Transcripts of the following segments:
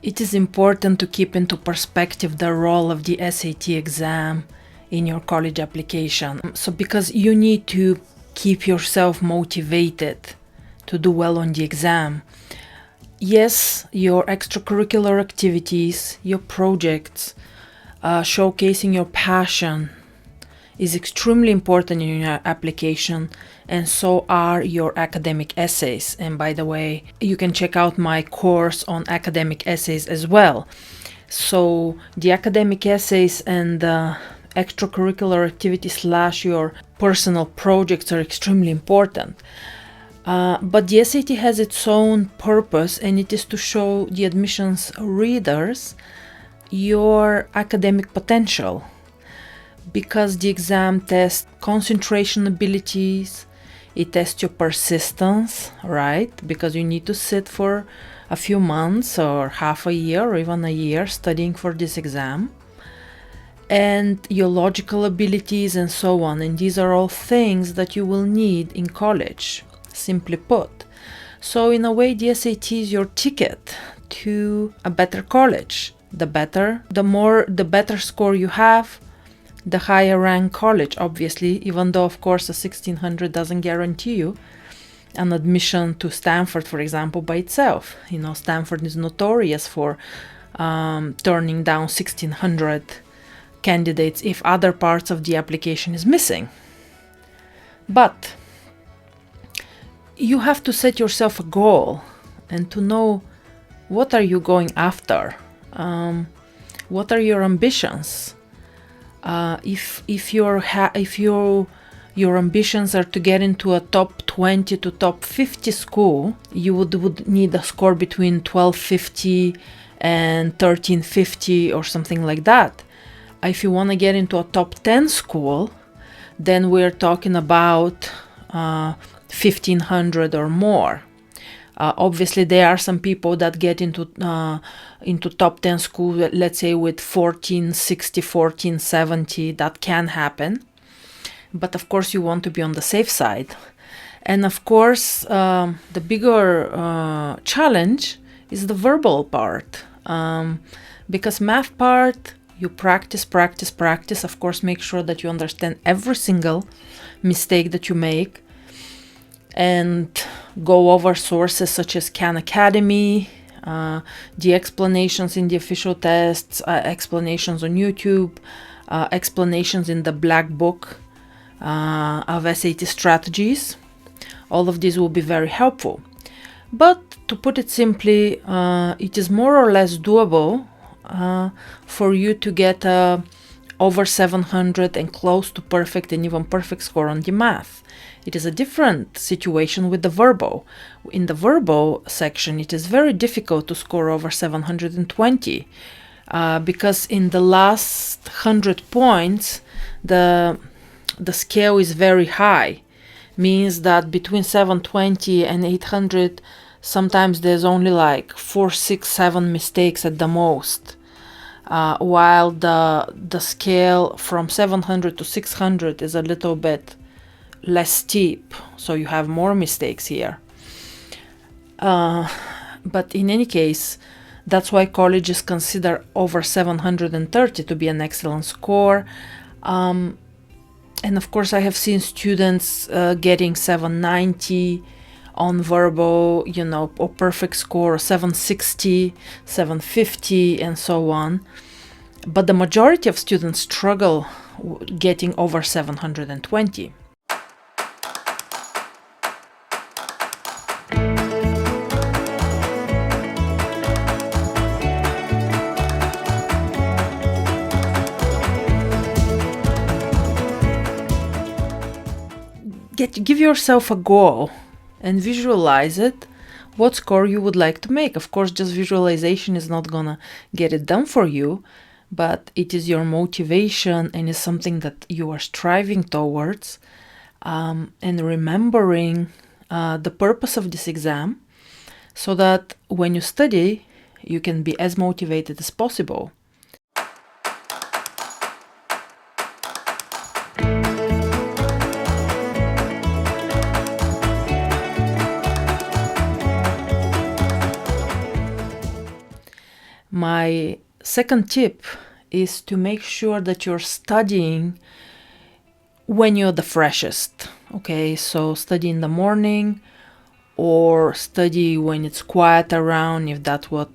It is important to keep into perspective the role of the SAT exam in your college application. So because you need to keep yourself motivated to do well on the exam. Yes, your extracurricular activities, your projects, showcasing your passion is extremely important in your application, and so are your academic essays. And by the way, you can check out my course on academic essays as well. So the academic essays and the extracurricular activities / your personal projects are extremely important. But the SAT has its own purpose, and it is to show the admissions readers your academic potential, because the exam tests concentration abilities, it tests your persistence, right? Because you need to sit for a few months or half a year or even a year studying for this exam, and your logical abilities and so on. And these are all things that you will need in college, simply put. So in a way, the SAT is your ticket to a better college. The better score you have, the higher rank college, obviously, even though, of course, a 1600 doesn't guarantee you an admission to Stanford, for example, by itself. You know, Stanford is notorious for turning down 1600 candidates if other parts of the application is missing. But you have to set yourself a goal and to know what are you going after. What are your ambitions? If your ambitions are to get into a top 20 to top 50 school, you would need a score between 1250 and 1350 or something like that. If you want to get into a top 10 school, then we're talking about 1500 or more. Obviously, there are some people that get into top 10 school, let's say with 1460, 1470. That can happen. But of course, you want to be on the safe side. And of course, the bigger challenge is the verbal part. Because math part, you practice. Of course, make sure that you understand every single mistake that you make, and go over sources such as Khan Academy, the explanations in the official tests, explanations on YouTube, explanations in the Black Book of SAT strategies. All of these will be very helpful. But to put it simply, it is more or less doable for you to get over 700 and close to perfect and even perfect score on the math. It is a different situation with the verbal. In the verbal section, it is very difficult to score over 720 because in the last 100 points, the scale is very high. Means that between 720 and 800, sometimes there's only like 4, 6, 7 mistakes at the most. While the scale from 700 to 600 is a little bit less steep, so you have more mistakes here. But in any case, that's why colleges consider over 730 to be an excellent score. And of course, I have seen students getting 790 on verbal, or perfect score, 760, 750, and so on. But the majority of students struggle getting over 720. Give yourself a goal and visualize it, what score you would like to make. Of course, just visualization is not gonna get it done for you, but it is your motivation and is something that you are striving towards, and remembering the purpose of this exam, so that when you study, you can be as motivated as possible. My second tip is to make sure that you're studying when you're the freshest. Okay, so study in the morning or study when it's quiet around, if that's what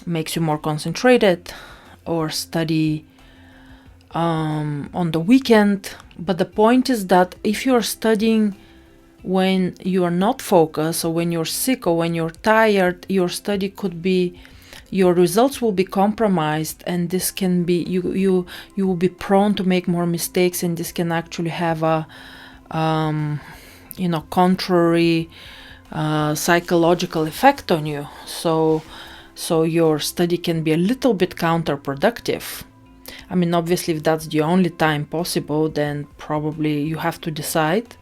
makes you more concentrated, or study on the weekend. But the point is that if you're studying when you are not focused, or when you're sick, or when you're tired, your study could be, your results will be compromised, and this can be, you will be prone to make more mistakes, and this can actually have a contrary psychological effect on you. So your study can be a little bit counterproductive. I mean, obviously, if that's the only time possible, then probably you have to decide.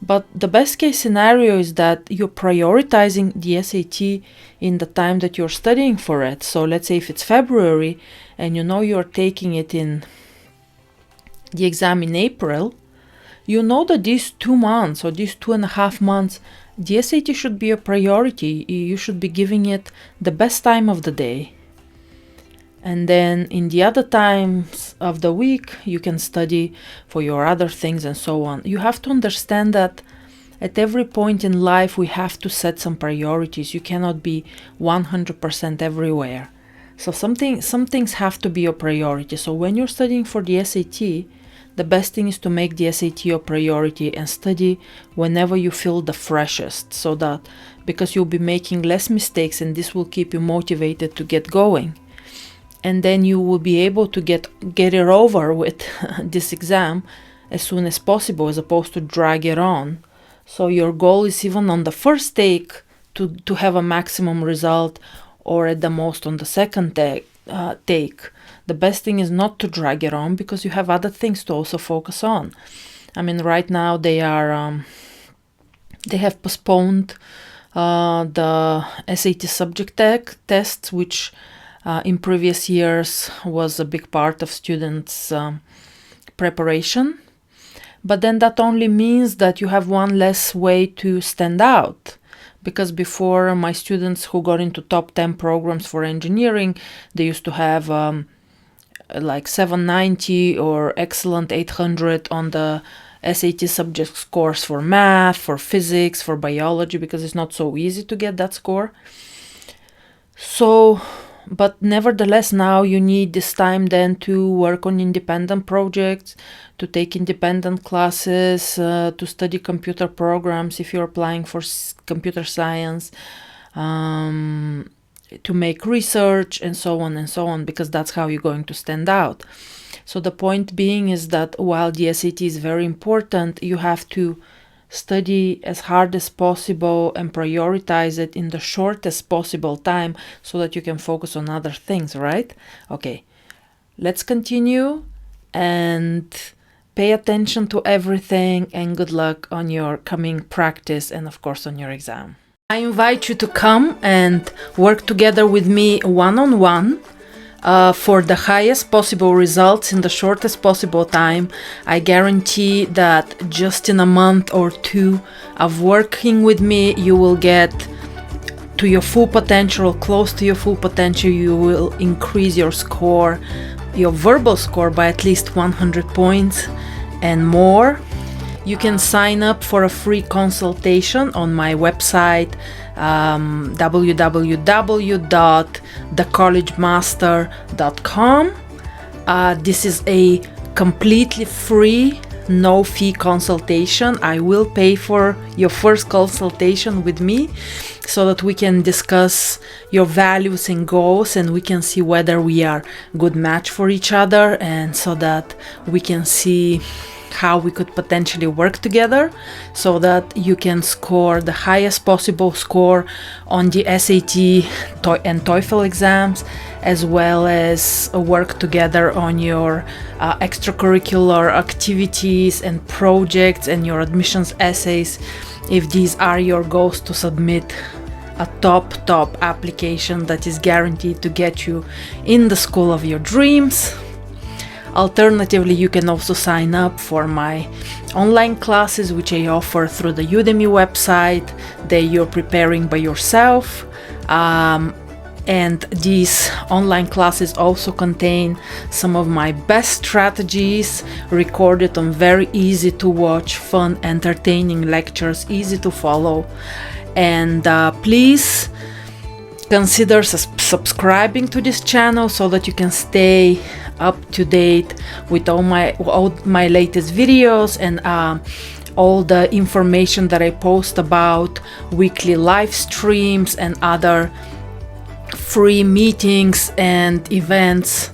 But the best case scenario is that you're prioritizing the SAT in the time that you're studying for it. So let's say if it's February and you know you're taking it in the exam in April, you know that these 2 months or these 2.5 months, the SAT should be a priority. You should be giving it the best time of the day. And then in the other times of the week, you can study for your other things and so on. You have to understand that at every point in life, we have to set some priorities. You cannot be 100% everywhere. So some things have to be your priority. So when you're studying for the SAT, the best thing is to make the SAT your priority and study whenever you feel the freshest, so that because you'll be making less mistakes, and this will keep you motivated to get going. And then you will be able to get it over with this exam as soon as possible, as opposed to drag it on. So your goal is even on the first take to have a maximum result, or at the most on the second take. The best thing is not to drag it on, because you have other things to also focus on. I mean, right now they have postponed the SAT subject tests, which in previous years was a big part of students' preparation. But then that only means that you have one less way to stand out. Because before, my students who got into top 10 programs for engineering, they used to have like 790 or excellent 800 on the SAT subject scores for math, for physics, for biology, because it's not so easy to get that score. So, but nevertheless, now you need this time then to work on independent projects, to take independent classes, to study computer programs if you're applying for computer science, to make research, and so on, because that's how you're going to stand out. So the point being is that while the SAT is very important, you have to study as hard as possible and prioritize it in the shortest possible time, so that you can focus on other things, right? Okay, let's continue and pay attention to everything, and good luck on your coming practice and of course on your exam. I invite you to come and work together with me one-on-one for the highest possible results in the shortest possible time. I guarantee that just in a month or two of working with me, you will get to your full potential, close to your full potential. You will increase your score, your verbal score, by at least 100 points and more. You can sign up for a free consultation on my website, www.thecollegemaster.com. This is a completely free, no-fee consultation. I will pay for your first consultation with me, so that we can discuss your values and goals, and we can see whether we are a good match for each other, and so that we can see how we could potentially work together, so that you can score the highest possible score on the SAT and TOEFL exams, as well as work together on your extracurricular activities and projects and your admissions essays, if these are your goals, to submit a top application that is guaranteed to get you in the school of your dreams. Alternatively, you can also sign up for my online classes, which I offer through the Udemy website. You're preparing by yourself, And these online classes also contain some of my best strategies recorded on very easy to watch, fun, entertaining lectures, easy to follow. And please consider subscribing to this channel so that you can stay up to date with all my latest videos and all the information that I post about weekly live streams and other free meetings and events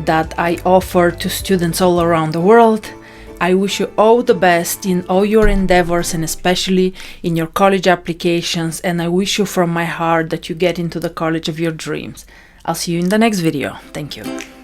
that I offer to students all around the world. I wish you all the best in all your endeavors and especially in your college applications, and I wish you from my heart that you get into the college of your dreams. I'll see you in the next video. Thank you.